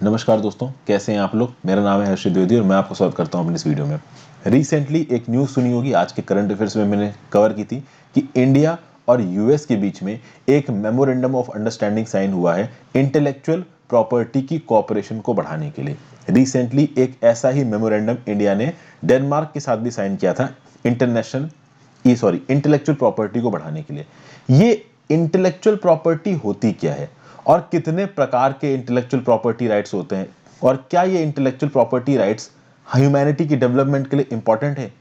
नमस्कार दोस्तों, कैसे हैं आप लोग। मेरा नाम है हर्षित द्विवेदी और मैं आपको स्वागत करता हूं अपनी इस वीडियो में। रिसेंटली एक न्यूज़ सुनी होगी, आज के करंट अफेयर्स में मैंने कवर की थी कि इंडिया और यूएस के बीच में एक मेमोरेंडम ऑफ अंडरस्टैंडिंग साइन हुआ है इंटेलेक्चुअल प्रॉपर्टी की कोऑपरेशन को बढ़ाने के लिए। रिसेंटली एक ऐसा ही मेमोरेंडम इंडिया ने डेनमार्क के साथ भी साइन किया था इंटेलेक्चुअल प्रॉपर्टी को बढ़ाने के लिए। ये इंटेलेक्चुअल प्रॉपर्टी होती क्या है और कितने प्रकार के इंटेलेक्चुअल प्रॉपर्टी राइट्स होते हैं और क्या ये इंटेलेक्चुअल प्रॉपर्टी राइट्स ह्यूमैनिटी की डेवलपमेंट के लिए इंपॉर्टेंट है।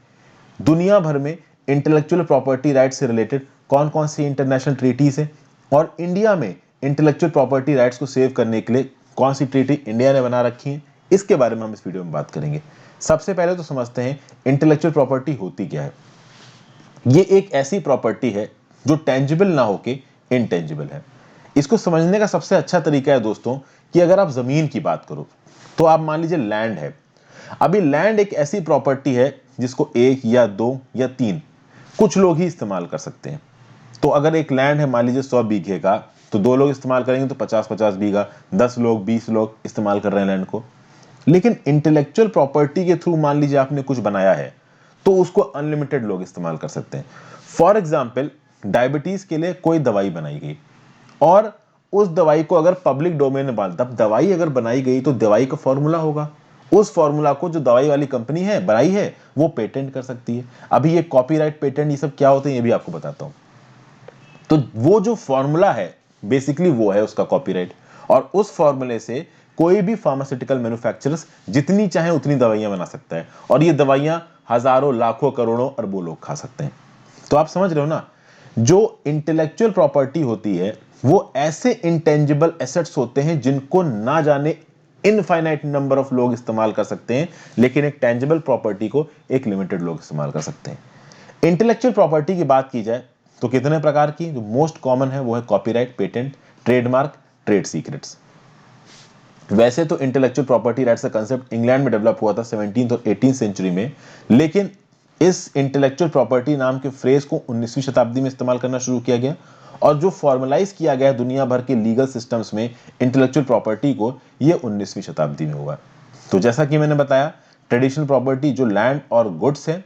दुनिया भर में इंटेलेक्चुअल प्रॉपर्टी राइट्स से रिलेटेड कौन कौन सी इंटरनेशनल ट्रीटीज है और इंडिया में इंटेलेक्चुअल प्रॉपर्टी राइट्स को सेव करने के लिए कौन सी ट्रीटी इंडिया ने बना रखी है, इसके बारे में हम इस वीडियो में बात करेंगे। सबसे पहले तो समझते हैं इंटेलेक्चुअल प्रॉपर्टी होती क्या है। ये एक ऐसी प्रॉपर्टी है जो टेंजिबल ना होके इनटेंजिबल है। इसको समझने का सबसे अच्छा तरीका है दोस्तों कि अगर आप जमीन की बात करो तो आप मान लीजिए लैंड है। अभी लैंड एक ऐसी प्रॉपर्टी है जिसको एक या दो या तीन कुछ लोग ही इस्तेमाल कर सकते हैं। तो अगर एक लैंड है मान लीजिए 100 बीघे का, तो दो लोग इस्तेमाल करेंगे तो 50-50 बीघा, 10 लोग 20 लोग इस्तेमाल कर रहे हैं लैंड को। लेकिन इंटेलेक्चुअल प्रॉपर्टी के थ्रू मान लीजिए आपने कुछ बनाया है तो उसको अनलिमिटेड लोग इस्तेमाल कर सकते हैं। फॉर एग्जाम्पल, डायबिटीज के लिए कोई दवाई बनाई गई और उस दवाई को अगर पब्लिक डोमेन में तब दवाई अगर बनाई गई तो दवाई का फॉर्मूला होगा। उस फॉर्मूला को जो दवाई वाली कंपनी है बनाई है वो पेटेंट कर सकती है। अभी ये कॉपीराइट, पेटेंट, ये सब क्या होते हैं ये भी आपको बताता हूं। तो वो जो फॉर्मूला है बेसिकली वो है उसका कॉपीराइट, और उस फॉर्मूले से कोई भी फार्मास्यूटिकल मैन्युफैक्चरर्स जितनी चाहे उतनी दवाइयां बना सकता है और ये दवाइयां हजारों लाखों करोड़ों अरबों लोग खा सकते हैं। तो आप समझ रहे हो ना, जो इंटेलेक्चुअल प्रॉपर्टी होती है वो ऐसे इंटेंजिबल एसेट्स होते हैं जिनको ना जाने इनफाइनाइट नंबर ऑफ लोग इस्तेमाल कर सकते हैं, लेकिन एक टेंजिबल प्रॉपर्टी को एक लिमिटेड लोग इस्तेमाल कर सकते हैं। इंटेलेक्चुअल प्रॉपर्टी की बात की जाए तो कितने प्रकार की, जो मोस्ट कॉमन है वो है copyright, patent, trademark, trade secrets. वैसे तो इंटेलेक्चुअल प्रॉपर्टी राइट्स का कंसेप्ट इंग्लैंड में डेवलप हुआ था 17th और 18th सेंचुरी में, लेकिन इस इंटेलेक्चुअल प्रॉपर्टी नाम के फ्रेज को 19वीं शताब्दी में इस्तेमाल करना शुरू किया गया और जो फॉर्मलाइज किया गया दुनिया भर के लीगल सिस्टम्स में इंटेलेक्चुअल प्रॉपर्टी को, ये 19वीं शताब्दी में हुआ। तो जैसा कि मैंने बताया, ट्रेडिशनल प्रॉपर्टी जो लैंड और गुड्स है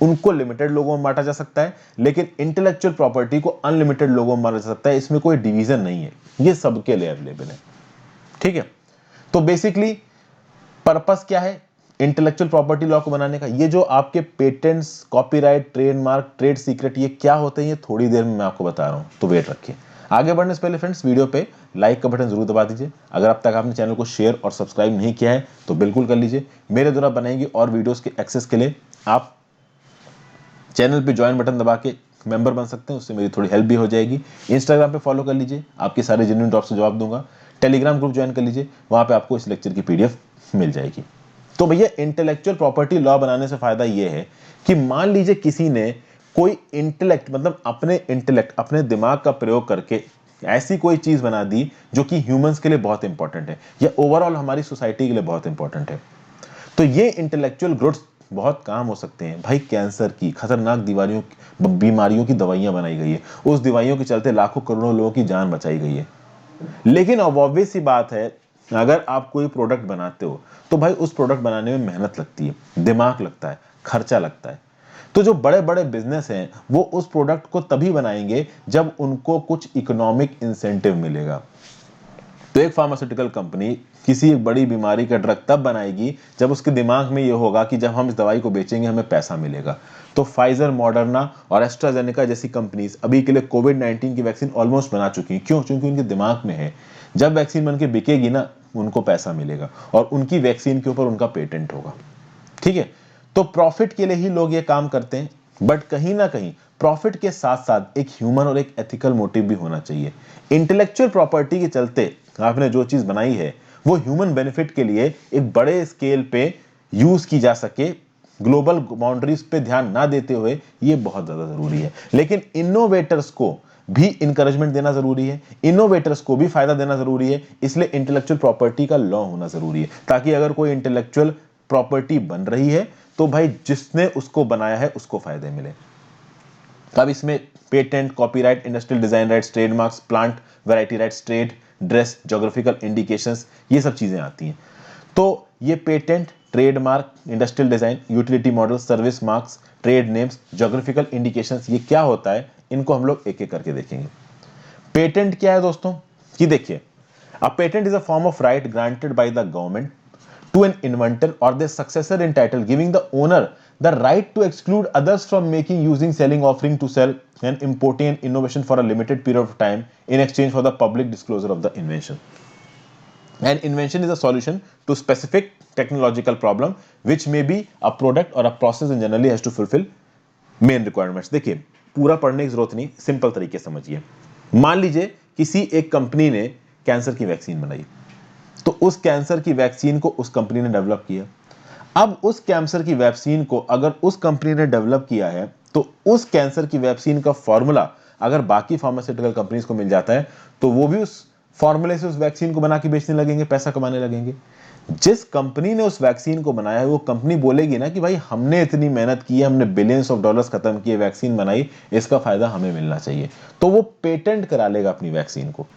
उनको लिमिटेड लोगों में बांटा जा सकता है, लेकिन इंटेलेक्चुअल प्रॉपर्टी को अनलिमिटेड लोगों में बांटा जा सकता है। इसमें कोई डिवीजन नहीं है, ये सबके लिए अवेलेबल है। ठीक है, तो बेसिकली पर्पस क्या है इंटेलेक्चुअल प्रॉपर्टी लॉ को बनाने का। ये जो आपके patents, copyright, trademark, trade secret, ये क्या होते हैं ये थोड़ी देर में मैं आपको बता रहा हूं, तो वेट रखिए। आगे बढ़ने से पहले फ्रेंड्स, वीडियो पे लाइक का बटन जरूर दबा दीजिए। अगर अब तक आपने चैनल को शेयर और सब्सक्राइब नहीं किया है तो बिल्कुल कर लीजिए। मेरे द्वारा बनाएंगे और वीडियोस के एक्सेस के लिए आप चैनल पे ज्वाइन बटन दबा के मेंबर बन सकते हैं, उससे मेरी थोड़ी हेल्प भी हो जाएगी। इंस्टाग्राम पे फॉलो कर लीजिए, आपके सारे जेन्युइन डाउट्स का जवाब दूंगा। टेलीग्राम ग्रुप ज्वाइन कर लीजिए, वहां पे आपको इस लेक्चर की पीडीएफ मिल जाएगी। तो भैया इंटेलेक्चुअल प्रॉपर्टी लॉ बनाने से फायदा यह है कि मान लीजिए किसी ने कोई इंटेलेक्ट मतलब अपने इंटेलेक्ट, अपने दिमाग का प्रयोग करके ऐसी कोई चीज बना दी जो कि ह्यूमंस के लिए बहुत इंपॉर्टेंट है या ओवरऑल हमारी सोसाइटी के लिए बहुत इंपॉर्टेंट है। तो ये इंटेलेक्चुअल गुड्स बहुत काम हो सकते हैं। भाई कैंसर की खतरनाक बीमारियों की दवाइयां बनाई गई है, उस दवाइयों के चलते लाखों करोड़ों लोगों की जान बचाई गई है। लेकिन अब ऑब्वियस सी बात है, अगर आप कोई प्रोडक्ट बनाते हो तो भाई उस प्रोडक्ट बनाने में मेहनत लगती है, दिमाग लगता है, खर्चा लगता है। तो जो बड़े बड़े बिजनेस हैं वो उस प्रोडक्ट को तभी बनाएंगे जब उनको कुछ इकोनॉमिक इंसेंटिव मिलेगा। तो एक फार्मास्यूटिकल कंपनी किसी एक बड़ी बीमारी का ड्रग तब बनाएगी जब उसके दिमाग में यह होगा कि जब हम इस दवाई को बेचेंगे हमें पैसा मिलेगा। तो फाइजर, मॉडर्ना और एस्ट्राजेनेका जैसी कंपनीज अभी के लिए कोविड-19 की वैक्सीन ऑलमोस्ट बना चुकी हैं। क्यों? क्योंकि उनके दिमाग में है जब वैक्सीन बन के बिकेगी ना उनको पैसा मिलेगा और उनकी वैक्सीन के ऊपर उनका पेटेंट होगा। ठीक है, तो प्रॉफिट के लिए ही लोग ये काम करते हैं, बट कहीं ना कहीं प्रॉफिट के साथ साथ एक ह्यूमन और एक एथिकल मोटिव भी होना चाहिए। इंटेलेक्चुअल प्रॉपर्टी के चलते आपने जो चीज बनाई है वो ह्यूमन बेनिफिट के लिए एक बड़े स्केल पे यूज की जा सके, ग्लोबल बाउंड्रीज पे ध्यान ना देते हुए, ये बहुत ज्यादा जरूरी है। लेकिन इनोवेटर्स को भी इंकरेजमेंट देना जरूरी है, इनोवेटर्स को भी फायदा देना जरूरी है। इसलिए इंटेलेक्चुअल प्रॉपर्टी का लॉ होना जरूरी है, ताकि अगर कोई इंटेलेक्चुअल प्रॉपर्टी बन रही है तो भाई जिसने उसको बनाया है उसको फायदे मिले। अब इसमें patent, copyright, industrial design rights, trademarks, plant variety rights, trade dress, geographical indications, ये सब चीजें आती हैं। तो ये patent, trademark, industrial design, utility model, service marks, trade names, geographical indications, ये क्या होता है, इनको हम लोग एक एक करके देखेंगे। पेटेंट क्या है दोस्तों, कि देखिए, a patent is a form of right granted by the government to an inventor or their successor in title, giving the owner the right to exclude others from making, using, selling, offering to sell, and importing an innovation for a limited period of time in exchange for the public disclosure of the invention. An invention is a solution to specific technological problem which may be a product or a process and generally has to fulfill main requirements. देखिए, पूरा पढ़ने की जरूरत नहीं, simple तरीके समझिए। मान लीजिए किसी एक कंपनी ने कैंसर की वैक्सीन बनाई, तो उस कैंसर की वैक्सीन को उस कंपनी ने डेवलप किया। अब उस कैंसर की वैक्सीन को अगर उस कंपनी ने डेवलप किया है, तो उस कैंसर की वैक्सीन का फॉर्मूला अगर बाकी फार्मास्यूटिकल कंपनीज को मिल जाता है, तो वो भी उस फॉर्मूले से उस वैक्सीन को बना के बेचने लगेंगे, पैसा कमाने लगेंगे। जिस कंपनी ने उस वैक्सीन को बनाया है, वो कंपनी बोलेगी ना कि भाई हमने इतनी मेहनत की है, हमने बिलियंस ऑफ डॉलर्स खत्म किए, वैक्सीन बनाई, इसका फायदा हमें मिलना चाहिए। तो वो पेटेंट करा लेगा अपनी वैक्सीन को।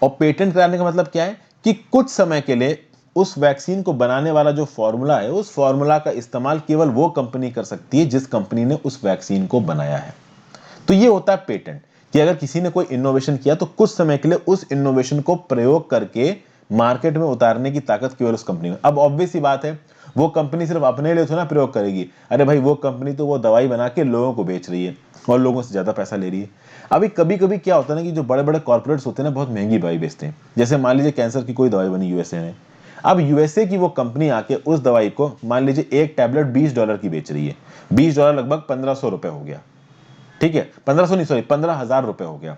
और पेटेंट कराने का मतलब क्या है कि कुछ समय के लिए उस वैक्सीन को बनाने वाला जो फॉर्मूला है, उस फॉर्मूला का इस्तेमाल केवल वो कंपनी कर सकती है जिस कंपनी ने उस वैक्सीन को बनाया है। तो ये होता है पेटेंट, कि अगर किसी ने कोई इनोवेशन किया तो कुछ समय के लिए उस इनोवेशन को प्रयोग करके मार्केट में उतारने की ताकत केवल उस कंपनी में। अब ऑब्वियस सी बात है, वो कंपनी सिर्फ अपने लिए थोड़ा प्रयोग करेगी। अरे भाई, वो कंपनी तो वो दवाई बना के लोगों को बेच रही है और लोगों से ज्यादा पैसा ले रही है। अभी कभी कभी क्या होता है ना, कि जो बड़े बड़े कॉर्पोरेट्स होते हैं ना, बहुत महंगी दवाई बेचते हैं। जैसे मान लीजिए कैंसर की कोई दवाई बनी यूएसए में, अब यूएसए की वो कंपनी आके उस दवाई को मान लीजिए एक टैबलेट $20 की बेच रही है। $20 लगभग 1500 रुपए हो गया, ठीक है, 1500 नहीं, सॉरी, 15,000 रुपए हो गया।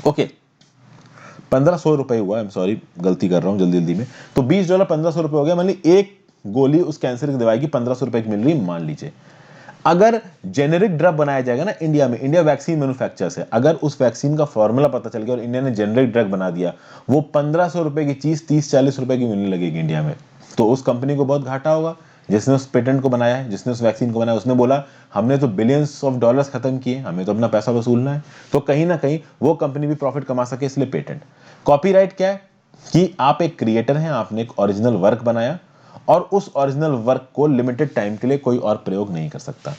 ओके, 1500 रुपए हुआ, आई एम सॉरी, गलती कर रहा हूं जल्दी जल्दी में। तो $20 1500 रुपए हो गया। मान लीजिए एक गोली उस कैंसर की दवाई की 1500 रुपए की मिल रही, मान लीजिए। अगर जेनेरिक ड्रग बनाया जाएगा ना इंडिया में, इंडिया वैक्सीन मैन्युफैक्चरर्स है, अगर उस वैक्सीन का फॉर्मूला पता चल गया और इंडिया ने जेनेरिक ड्रग बना दिया, वो 1500 रुपए की चीज 30-40 रुपए की मिलने लगेगी इंडिया में। तो उस कंपनी को बहुत घाटा होगा। जिसने उस पेटेंट को बनाया है, जिसने उस वैक्सीन को बनाया, उसने बोला हमने तो बिलियंस ऑफ डॉलर्स खत्म किए, हमें तो अपना पैसा वसूलना है। तो कहीं ना कहीं वो कंपनी भी प्रॉफिट कमा सके, इसलिए पेटेंट। कॉपीराइट क्या है, कि आप एक क्रिएटर हैं, आपने एक ओरिजिनल वर्क बनाया और उस ओरिजिनल वर्क को लिमिटेड टाइम के लिए कोई और प्रयोग नहीं कर सकता।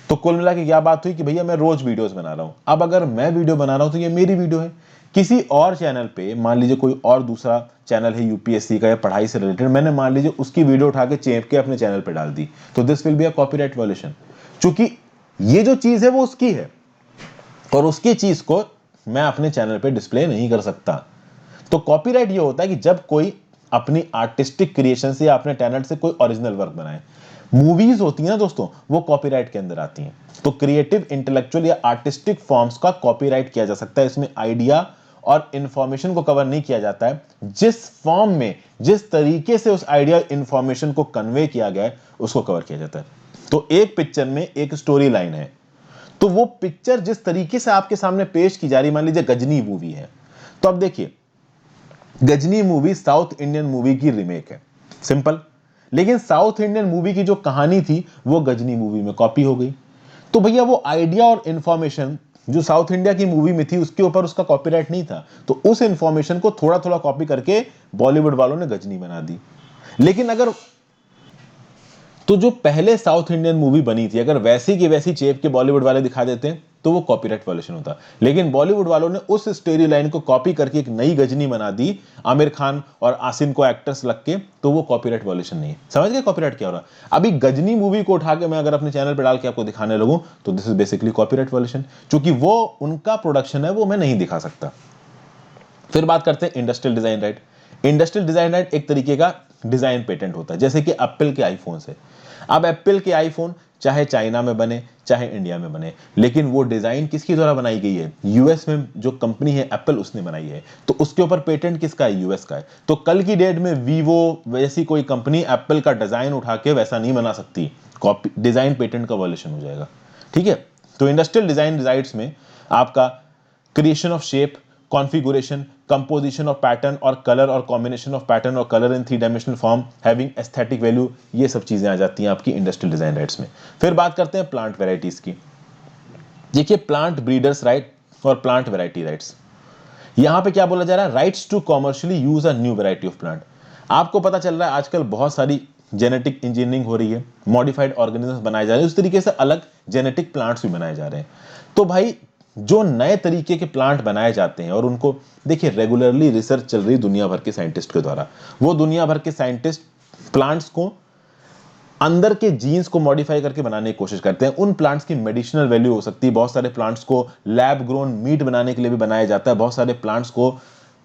तो कुल मिला के क्या बात हुई कि भैया मैं रोज वीडियोस बना रहा हूं। अब अगर मैं वीडियो बना रहा हूं तो ये मेरी वीडियो है। किसी और चैनल पे, मान लीजिए कोई और दूसरा चैनल है यूपीएससी का या पढ़ाई से रिलेटेड, मैंने मान लीजिए उसकी वीडियो उठा के चेप के अपने चैनल पे डाल दी, तो this will be a copyright violation. क्योंकि ये जो चीज है वो उसकी है और उसकी चीज को मैं अपने चैनल पे डिस्प्ले नहीं कर सकता। तो कॉपीराइट ये होता है कि जब कोई अपनी आर्टिस्टिक क्रिएशन से या अपने टैलेंट से कोई ओरिजिनल वर्क बनाए। मूवीज होती है ना दोस्तों, वो कॉपीराइट के अंदर आती हैं। तो क्रिएटिव, इंटेलेक्चुअल या आर्टिस्टिक फॉर्म्स का कॉपीराइट किया जा सकता है। इसमें आइडिया और इंफॉर्मेशन को कवर नहीं किया जाता है। जिस फॉर्म में, जिस तरीके से उस आइडिया इंफॉर्मेशन को कन्वे किया गया है, उसको कवर किया जाता है। तो एक पिक्चर में एक स्टोरी लाइन है, तो वो पिक्चर जिस तरीके से आपके सामने पेश की जा रही, मान लीजिए गजनी मूवी है, तो अब देखिए, Ghajini movie south Indian movie की रीमेक है, सिंपल। लेकिन साउथ इंडियन मूवी की जो कहानी थी वो गजनी मूवी में कॉपी हो गई। तो भैया वो आइडिया और इंफॉर्मेशन जो साउथ इंडिया की मूवी में थी, उसके ऊपर उसका कॉपीराइट नहीं था। तो उस इंफॉर्मेशन को थोड़ा थोड़ा कॉपी करके बॉलीवुड वालों ने गजनी बना दी। लेकिन अगर, तो जो पहले साउथ इंडियन मूवी बनी थी, अगर वैसी की वैसी चेप के बॉलीवुड वाले दिखा देते हैं तो वो कॉपीराइट वायलेशन होता। लेकिन बॉलीवुड वालों ने उस स्टोरी लाइन को कॉपी करके एक नई गजनी बना दी, आमिर खान और आसिम को एक्टर्स लग के, तो वो कॉपीराइट वायलेशन नहीं है। समझ गए कॉपीराइट क्या हो रहा है? अभी गजनी मूवी को उठा के मैं अगर अपने चैनल पर डाल के आपको दिखाने लगूं तो this is basically copyright violation, क्योंकि वो उनका प्रोडक्शन है, वो मैं नहीं दिखा सकता। फिर बात करते हैं industrial design right. Industrial design right एक तरीके का डिजाइन पेटेंट होता है, जैसे कि एप्पल के आईफोन से। अब एप्पल के आईफोन चाहे चाइना में बने चाहे इंडिया में बने, लेकिन वो डिजाइन किसके द्वारा बनाई गई है? यूएस में जो कंपनी है एप्पल, उसने बनाई है। तो उसके ऊपर पेटेंट किसका है? यूएस का है। तो कल की डेट में वीवो वैसी कोई कंपनी एप्पल का डिजाइन उठा के वैसा नहीं बना सकती, कॉपी डिजाइन पेटेंट का वायलेशन हो जाएगा। ठीक है। तो इंडस्ट्रियल डिजाइन राइट्स में आपका creation of shape, configuration, composition of pattern और कलर और कॉम्बिनेशन ऑफ पैटर्न और कलर इन 3 dimensional form having aesthetic value, ये सब चीजें आ जाती हैं आपकी इंडस्ट्रियल डिजाइन राइट्स में। फिर बात करते हैं प्लांट वैरायटीज की। देखिए, प्लांट ब्रीडर्स राइट और प्लांट वैरायटी राइट्स, यहां पे क्या बोला जा रहा है, rights to commercially use a new variety of plant. आपको पता चल रहा है आजकल बहुत सारी जेनेटिक इंजीनियरिंग हो रही है, मॉडिफाइड ऑर्गेनिजम्स बनाए जा रहे हैं, उस तरीके से अलग जेनेटिक प्लांट्स भी बनाए जा रहे हैं। तो भाई जो नए तरीके के प्लांट बनाए जाते हैं और उनको देखिए रेगुलरली रिसर्च चल रही दुनिया भर के साइंटिस्ट के द्वारा, वो दुनिया भर के साइंटिस्ट प्लांट्स को अंदर के जीन्स को मॉडिफाई करके बनाने की कोशिश करते हैं। उन प्लांट्स की मेडिसिनल वैल्यू हो सकती है, बहुत सारे प्लांट्स को लैब ग्रोन मीट बनाने के लिए भी बनाया जाता है, बहुत सारे प्लांट्स को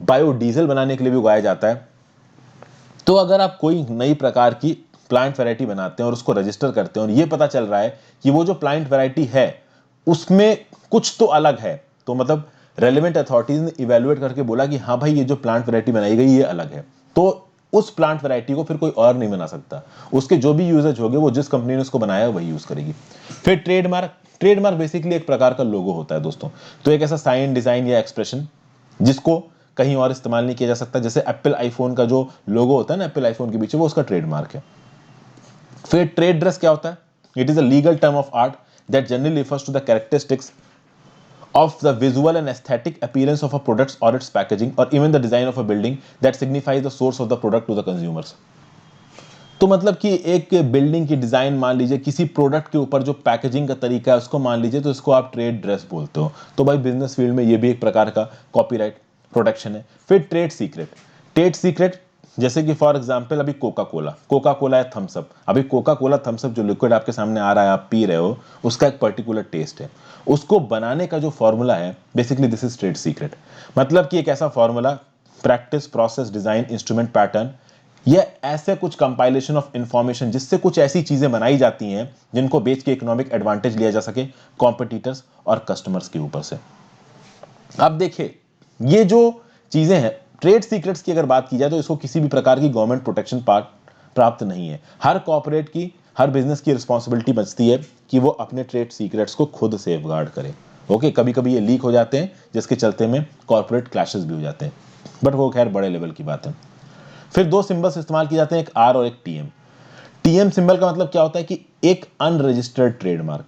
बायोडीजल बनाने के लिए भी उगाया जाता है। तो अगर आप कोई नई प्रकार की प्लांट वैरायटी बनाते हैं और उसको रजिस्टर करते हैं और ये पता चल रहा है कि वो जो प्लांट वैरायटी है उसमें कुछ तो अलग है, तो मतलब रेलेवेंट अथॉरिटीज ने इवेलुएट करके बोला कि हाँ भाई ये जो प्लांट वैरायटी बनाई गई ये अलग है, तो उस प्लांट वैरायटी को फिर कोई और नहीं बना सकता। उसके जो भी यूजेज होंगे वो जिस कंपनी ने उसको बनाया वही यूज करेगी। फिर ट्रेडमार्क, ट्रेडमार्क बेसिकली एक प्रकार का लोगो होता है दोस्तों। तो एक ऐसा साइन, डिजाइन या एक्सप्रेशन जिसको कहीं और इस्तेमाल नहीं किया जा सकता। जैसे एप्पल आईफोन का जो लोगो होता है ना एप्पल आईफोन के पीछे, वो उसका ट्रेडमार्क है। फिर ट्रेड ड्रेस क्या होता है, it is a legal term of art that generally refers to the characteristics of the visual and aesthetic appearance of a product or its packaging or even the design of a building that signifies the source of the product to the consumers। तो मतलब कि एक building की design मान लीजिए, किसी product के ऊपर जो पैकेजिंग का तरीका है उसको मान लीजिए, तो इसको आप ट्रेड ड्रेस बोलते हो। तो भाई बिजनेस फील्ड में ये भी एक प्रकार का कॉपीराइट प्रोटेक्शन है। फिर ट्रेड सीक्रेट, ट्रेड सीक्रेट जैसे कि फॉर एग्जांपल अभी कोका कोला है, थम्स अप। अभी कोका कोला थम्स अप जो लिक्विड आपके सामने आ रहा है, आप पी रहे हो, उसका एक पर्टिकुलर टेस्ट है। उसको बनाने का जो फॉर्मूला है basically this is trade secret. मतलब कि एक ऐसा formula, practice, process, design, instrument, pattern, ये ऐसे कुछ कंपाइलेशन ऑफ इंफॉर्मेशन जिससे कुछ ऐसी चीजें बनाई जाती हैं जिनको बेच के इकोनॉमिक एडवांटेज लिया जा सके कॉम्पिटिटर्स और कस्टमर्स के ऊपर से। अब देखिए ये जो चीजें हैं ट्रेड सीक्रेट्स की अगर बात की जाए तो इसको किसी भी प्रकार की गवर्नमेंट प्रोटेक्शन प्राप्त नहीं है। हर कॉर्पोरेट की, हर बिजनेस की रिस्पॉन्सिबिलिटी बचती है कि वो अपने ट्रेड सीक्रेट्स को खुद सेफगार्ड करे। ओके, कभी कभी ये लीक हो जाते हैं जिसके चलते में कॉर्पोरेट क्लैशेस भी हो जाते हैं, बट वो खैर बड़े लेवल की बात है। फिर दो सिंबल्स इस्तेमाल किए जाते हैं, एक आर और एक टीएम। टीएम सिंबल का मतलब क्या होता है कि एक अनरजिस्टर्ड ट्रेडमार्क।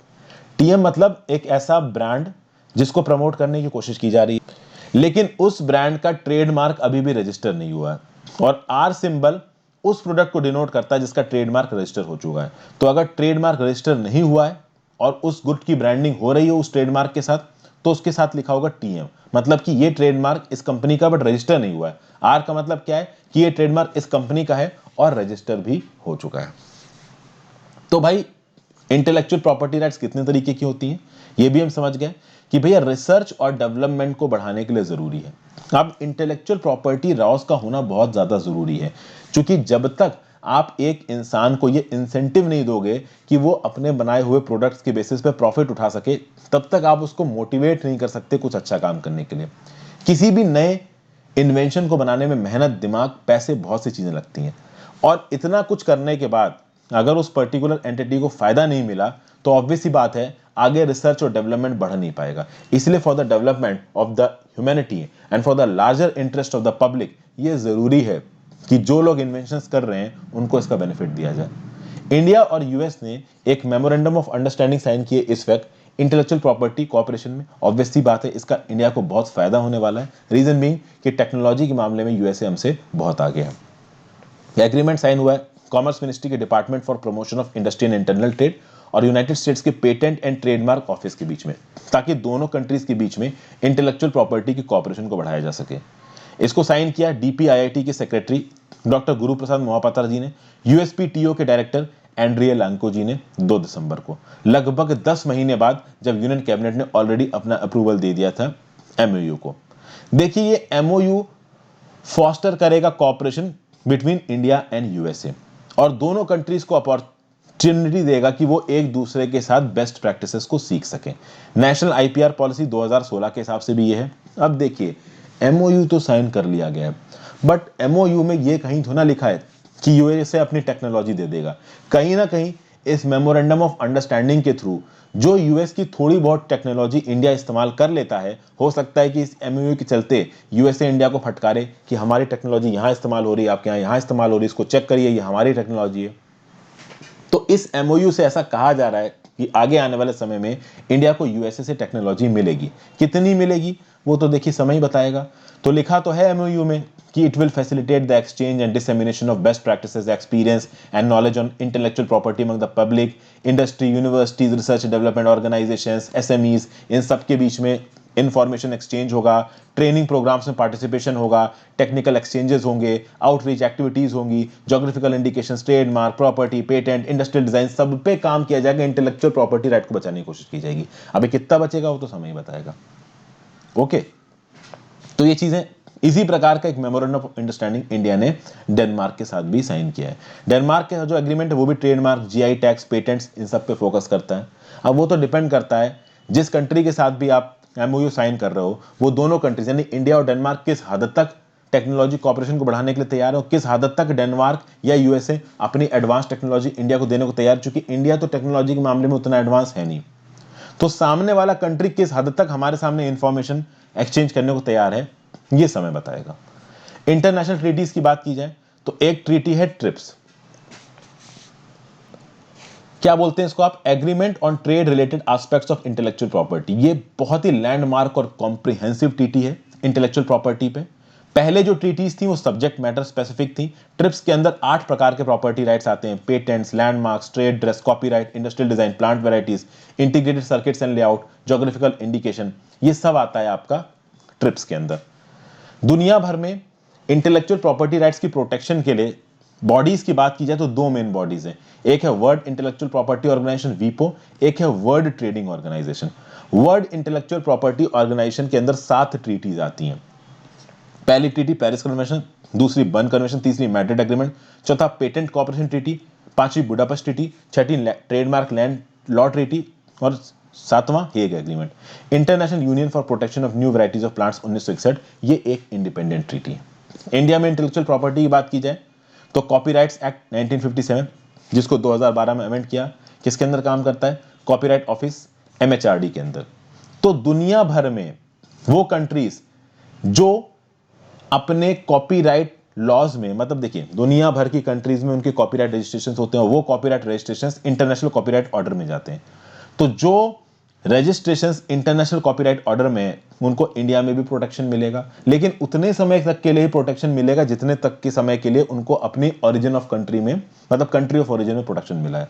टीएम मतलब एक ऐसा ब्रांड जिसको प्रमोट करने की कोशिश की जा रही है लेकिन उस ब्रांड का ट्रेडमार्क अभी भी रजिस्टर नहीं हुआ है। और आर सिंबल उस प्रोडक्ट को डिनोट करता है जिसका ट्रेडमार्क रजिस्टर हो चुका है। तो अगर ट्रेडमार्क रजिस्टर नहीं हुआ है और उस गुड की ब्रांडिंग हो रही है उस ट्रेडमार्क के साथ, तो उसके साथ लिखा होगा टीएम, मतलब कि ये ट्रेडमार्क इस कंपनी का बट रजिस्टर नहीं हुआ है। आर का मतलब क्या है कि ये ट्रेडमार्क इस कंपनी का है और रजिस्टर भी हो चुका है। तो भाई इंटेलेक्चुअल प्रॉपर्टी राइट्स कितने तरीके की होती हैं ये भी हम समझ गए कि भैया रिसर्च और डेवलपमेंट को बढ़ाने के लिए जरूरी है। अब इंटेलेक्चुअल प्रॉपर्टी राइट्स का होना बहुत ज्यादा जरूरी है, क्योंकि जब तक आप एक इंसान को ये इंसेंटिव नहीं दोगे कि वो अपने बनाए हुए प्रोडक्ट्स के बेसिस पे प्रॉफिट उठा सके, तब तक आप उसको मोटिवेट नहीं कर सकते कुछ अच्छा काम करने के लिए। किसी भी नए इन्वेंशन को बनाने में मेहनत, दिमाग, पैसे, बहुत सी चीजें लगती हैं और इतना कुछ करने के बाद अगर उस पर्टिकुलर एंटिटी को फायदा नहीं मिला तो ऑब्वियस सी बात है आगे रिसर्च और डेवलपमेंट बढ़ नहीं पाएगा। इसलिए for the development of the humanity and for the larger interest of the public ये जरूरी है कि जो लोग इन्वेंशंस कर रहे हैं उनको इसका बेनिफिट दिया जाए। इंडिया और यूएस ने एक मेमोरेंडम ऑफ अंडरस्टैंडिंग साइन किए इस वक्त इंटेलेक्चुअल प्रॉपर्टी कॉर्पोरेशन में। ऑब्वियस सी बात है इसका इंडिया को बहुत फायदा होने वाला है, रीजन बीइंग कि टेक्नोलॉजी के मामले में यूएसए हमसे बहुत आगे है। एग्रीमेंट साइन हुआ है कॉमर्स मिनिस्ट्री के department for promotion of industry and internal trade और यूनाइटेड स्टेट्स के पेटेंट एंड ट्रेडमार्क ऑफिस के बीच में, ताकि दोनों कंट्रीज के बीच में इंटेलेक्चुअल प्रॉपर्टी की कॉपरेशन को बढ़ाया जा सके। इसको साइन किया डीपीआईआईटी के सेक्रेटरी डॉक्टर गुरु प्रसाद मोहापात्रा जी ने, यूएसपीटीओ के डायरेक्टर एंड्रिया लैंको जी ने 2 दिसंबर को, लगभग 10 महीने बाद जब यूनियन कैबिनेट ने ऑलरेडी अपना अप्रूवल दे दिया था एमओयू को। देखिए ये एमओयू फॉस्टर करेगा cooperation between India and USA और दोनों कंट्रीज को अपॉर्चुनिटी देगा कि वो एक दूसरे के साथ बेस्ट प्रैक्टिसेस को सीख सकें। नेशनल आईपीआर पॉलिसी 2016 के हिसाब से भी ये है। अब देखिए एमओयू तो साइन कर लिया गया है, बट एमओयू में ये कहीं तो ना लिखा है कि यूएसए अपनी टेक्नोलॉजी दे देगा। कहीं ना कहीं इस मेमोरेंडम ऑफ अंडरस्टैंडिंग के थ्रू जो यूएस की थोड़ी बहुत टेक्नोलॉजी इंडिया इस्तेमाल कर लेता है, हो सकता है कि इस एमओयू के चलते यूएसए इंडिया को फटकारे कि हमारी टेक्नोलॉजी यहाँ इस्तेमाल हो रही है, आपके यहाँ इस्तेमाल हो रही है, इसको चेक करिए, ये हमारी टेक्नोलॉजी है। तो इस एमओयू से ऐसा कहा जा रहा है कि आगे आने वाले समय में इंडिया को यूएसए से टेक्नोलॉजी मिलेगी। कितनी मिलेगी वो तो देखिए समय ही बताएगा। तो लिखा तो है एमओयू में कि it will facilitate the exchange and dissemination of best practices, experience and knowledge on intellectual property among the public, industry, universities, research development organisations, SMEs, इन सब के बीच में इंफॉर्मेशन एक्सचेंज होगा, ट्रेनिंग प्रोग्राम्स में पार्टिसिपेशन होगा, टेक्निकल एक्सचेंजेस होंगे, outreach activities होंगी, geographical indication, trademark, property, patent, industrial design, सब पे काम किया जाएगा, इंटेलेक्चुअल प्रॉपर्टी राइट को बचाने की कोशिश की जाएगी। अभी कितना बचेगा वो तो समय ही बताएगा। ओके, तो ये चीजें, इसी प्रकार का एक मेमोरेंडम ऑफ अंडरस्टैंडिंग इंडिया ने डेनमार्क के साथ भी साइन किया है। डेनमार्क के जो एग्रीमेंट है वो भी ट्रेडमार्क, जीआई टैक्स, पेटेंट्स, इन सब पे फोकस करता है। अब वो तो डिपेंड करता है जिस कंट्री के साथ भी आप एमओयू साइन कर रहे हो, वो दोनों कंट्रीज यानी इंडिया और डेनमार्क किस हद तक टेक्नोलॉजी कॉपरेशन को बढ़ाने के लिए तैयार हो, किस हद तक डेनमार्क या यूएसए अपनी एडवांस टेक्नोलॉजी इंडिया को देने को तैयार, चूंकि इंडिया तो टेक्नोलॉजी के मामले में उतना एडवांस है नहीं। तो सामने वाला कंट्री किस हद तक हमारे सामने इंफॉर्मेशन एक्सचेंज करने को तैयार है, ये समय बताएगा। इंटरनेशनल ट्रीटीज की बात की जाए तो एक ट्रीटी है ट्रिप्स। क्या बोलते हैं इसको आप? Agreement on trade related aspects of intellectual property. ये बहुत ही लैंडमार्क और कॉम्प्रिहेंसिव ट्रीटी है इंटेलेक्चुअल प्रॉपर्टी पे। पहले जो ट्रीटीज थी वो सब्जेक्ट मैटर स्पेसिफिक थी। ट्रिप्स के अंदर 8 प्रकार के प्रॉपर्टी राइट्स आते हैं: patents, landmarks, trade dress, copyright, industrial design, plant varieties, integrated circuits and layout, geographical indication, ये सब आता है आपका ट्रिप्स के अंदर। दुनिया भर में इंटेलेक्चुअल प्रॉपर्टी राइट्स की प्रोटेक्शन के लिए बॉडीज की बात की जाए तो 2 मेन बॉडीज हैं। एक है वर्ल्ड इंटेलेक्चुअल प्रॉपर्टी ऑर्गेनाइजेशन वीपो, एक है world trading organisation. World intellectual property organisation के अंदर 7 ट्रीटीज आती हैं। पहली ट्रीटी पेरिस कन्वेंशन, दूसरी बर्न कन्वेंशन, तीसरी मैड्रिड एग्रीमेंट, चौथा पेटेंट कॉर्पोरेशन ट्रीटी, पांचवी बुडापेस्ट ट्रीटी, छठी ट्रेडमार्क लैंड लॉ ट्रीटी और 7वां Hague agreement. International union for protection of new varieties of plants 1961, ये एक इंडिपेंडेंट ट्रीटी है। इंडिया में इंटेलेक्चुअल प्रॉपर्टी की बात की जाए तो कॉपीराइट्स एक्ट 1957, जिसको 2012 में अमेंड किया, किसके अंदर काम करता है? कॉपीराइट ऑफिस एमएचआरडी के अंदर। तो दुनिया भर में वो कंट्रीज जो अपने कॉपीराइट लॉज में, मतलब देखिए दुनिया भर की कंट्रीज में उनके कॉपीराइट रजिस्ट्रेशन होते हैं, वो copyright registration international copyright order में जाते हैं। तो जो रजिस्ट्रेशंस इंटरनेशनल कॉपीराइट ऑर्डर में, उनको इंडिया में भी प्रोटेक्शन मिलेगा, लेकिन उतने समय तक के लिए प्रोटेक्शन मिलेगा जितने तक के समय के लिए उनको अपनी ओरिजिन ऑफ कंट्री में, मतलब कंट्री ऑफ ओरिजिन में प्रोटेक्शन मिला है।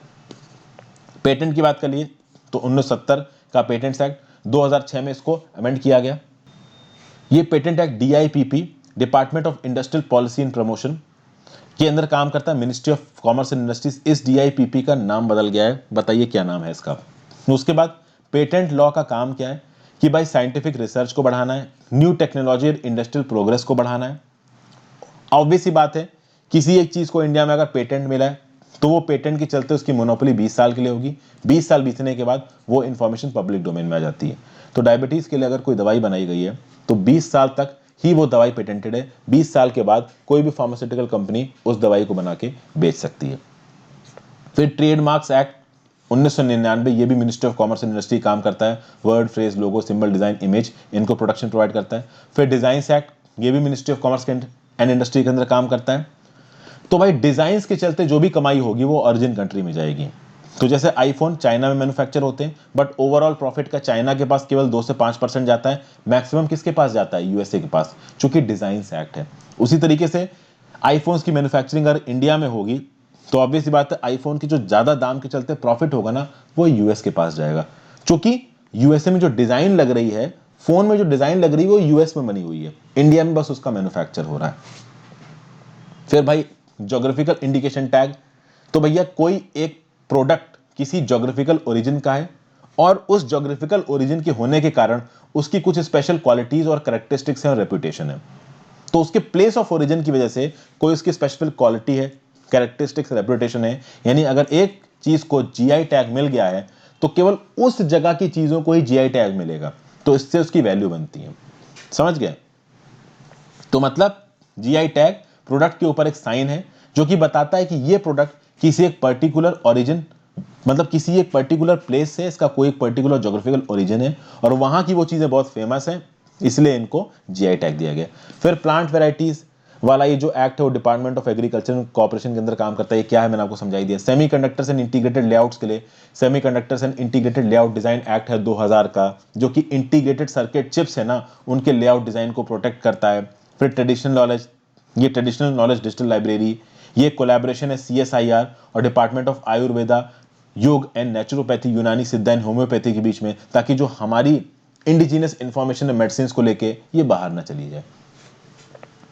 पेटेंट की बात कर लिए तो 1970 का पेटेंट्स एक्ट, 2006 में इसको अमेंड किया गया। ये patent act DIPP, department of industrial policy and promotion के अंदर काम करता है, ministry of commerce and industries. इस डीआईपीपी का नाम बदल गया है, बताइए क्या नाम है इसका। उसके बाद पेटेंट लॉ का काम क्या है कि भाई साइंटिफिक रिसर्च को बढ़ाना है, न्यू टेक्नोलॉजी और इंडस्ट्रियल प्रोग्रेस को बढ़ाना है। ऑब्वियस सी बात है, किसी एक चीज को इंडिया में अगर पेटेंट मिला है तो वो पेटेंट के चलते उसकी मोनोपोली 20 साल के लिए होगी। 20 साल बीतने के बाद वो इंफॉर्मेशन पब्लिक डोमेन में आ जाती है। तो डायबिटीज के लिए अगर कोई दवाई बनाई गई है तो 20 साल तक ही वो दवाई पेटेंटेड है। 20 साल के बाद कोई भी फार्मास्यूटिकल कंपनी उस दवाई को बना के बेच सकती है। फिर ट्रेडमार्क्स एक्ट 1999, ये भी ministry of commerce and industry काम करता है। वर्ड, फ्रेज, लोगो, सिंबल, डिजाइन, इमेज, इनको प्रोटेक्शन प्रोवाइड करता है। फिर डिजाइन्स एक्ट, ये भी ministry of commerce and industry के अंदर काम करता है। तो भाई डिजाइन्स के चलते जो भी कमाई होगी वो ओरिजिन कंट्री में जाएगी। तो जैसे आईफोन चाइना में मैन्युफैक्चर होते हैं, बट ओवरऑल प्रॉफिट का चाइना के पास केवल 2 से 5% जाता है। मैक्सिमम किसके पास जाता है? यूएसए के पास, चूंकि डिजाइन्स एक्ट है। उसी तरीके से आईफोन्स की मैन्युफैक्चरिंग अगर इंडिया में होगी तो ऑब्वियस सी बात है आईफोन की जो ज्यादा दाम के चलते प्रॉफिट होगा ना, वो यूएस के पास जाएगा, क्योंकि यूएसए में जो डिजाइन लग रही है, फोन में जो डिजाइन लग रही है वो यूएस में बनी हुई है, इंडिया में बस उसका मैन्युफैक्चर हो रहा है। फिर भाई ज्योग्राफिकल इंडिकेशन टैग, तो भैया कोई एक प्रोडक्ट किसी ज्योग्राफिकल ओरिजिन का है और उस ज्योग्राफिकल ओरिजिन के होने के कारण उसकी कुछ स्पेशल क्वालिटीज और कैरेक्टरिस्टिक्स हैं और रेपुटेशन है। तो उसके प्लेस ऑफ ओरिजिन की वजह से कोई उसकी स्पेशल क्वालिटी है, कैरेक्टरिस्टिक्स, रेपुटेशन है। यानी अगर एक चीज को जीआई टैग मिल गया है तो केवल उस जगह की चीजों को ही जीआई टैग मिलेगा, तो इससे उसकी वैल्यू बनती है। समझ गए? तो मतलब जीआई टैग प्रोडक्ट के ऊपर एक साइन है जो कि बताता है कि ये प्रोडक्ट किसी एक पर्टिकुलर ओरिजिन, मतलब किसी एक पर्टिकुलर प्लेस से इसका कोई एक पर्टिकुलर ज्योग्राफिकल ओरिजिन है और वहां की वो चीजें बहुत फेमस हैं, इसलिए इनको जीआई टैग दिया गया। फिर प्लांट वेराइटीज, वाला ये जो एक्ट है वो department of agriculture and cooperation के अंदर काम करता है। ये क्या है मैंने आपको समझाई दिया। सेमीकंडक्टर्स एंड इंटीग्रेटेड लेआउट्स के लिए semiconductors and integrated layout design act है 2000 का, जो कि इंटीग्रेटेड सर्किट चिप्स है ना उनके लेआउट डिजाइन को प्रोटेक्ट करता है। फिर ट्रेडिशनल नॉलेज, ये ट्रेडिशनल नॉलेज डिजिटल लाइब्रेरी, ये कोलैबोरेशन है CSIR और डिपार्टमेंट ऑफ आयुर्वेदा, योग एंड नेचुरोपैथी, यूनानी सिद्धा एंड होम्योपैथी के बीच में, ताकि जो हमारी इंडिजिनस इंफॉर्मेशन है मेडिसिन को लेके ये बाहर ना चली जाए।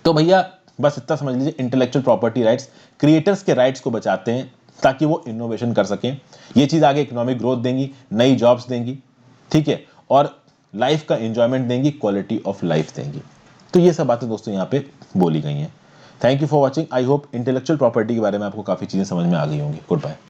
तो भैया बस इतना समझ लीजिए, इंटेलेक्चुअल प्रॉपर्टी राइट्स क्रिएटर्स के राइट्स को बचाते हैं ताकि वो इनोवेशन कर सकें। ये चीज आगे इकोनॉमिक ग्रोथ देंगी, नई जॉब्स देंगी, ठीक है, और लाइफ का एंजॉयमेंट देंगी, क्वालिटी ऑफ लाइफ देंगी। तो ये सब बातें दोस्तों यहाँ पे बोली गई हैं। Thank you for watching. I hope intellectual property के बारे में आपको काफी चीजें समझ में आ गई होंगी। Good bye.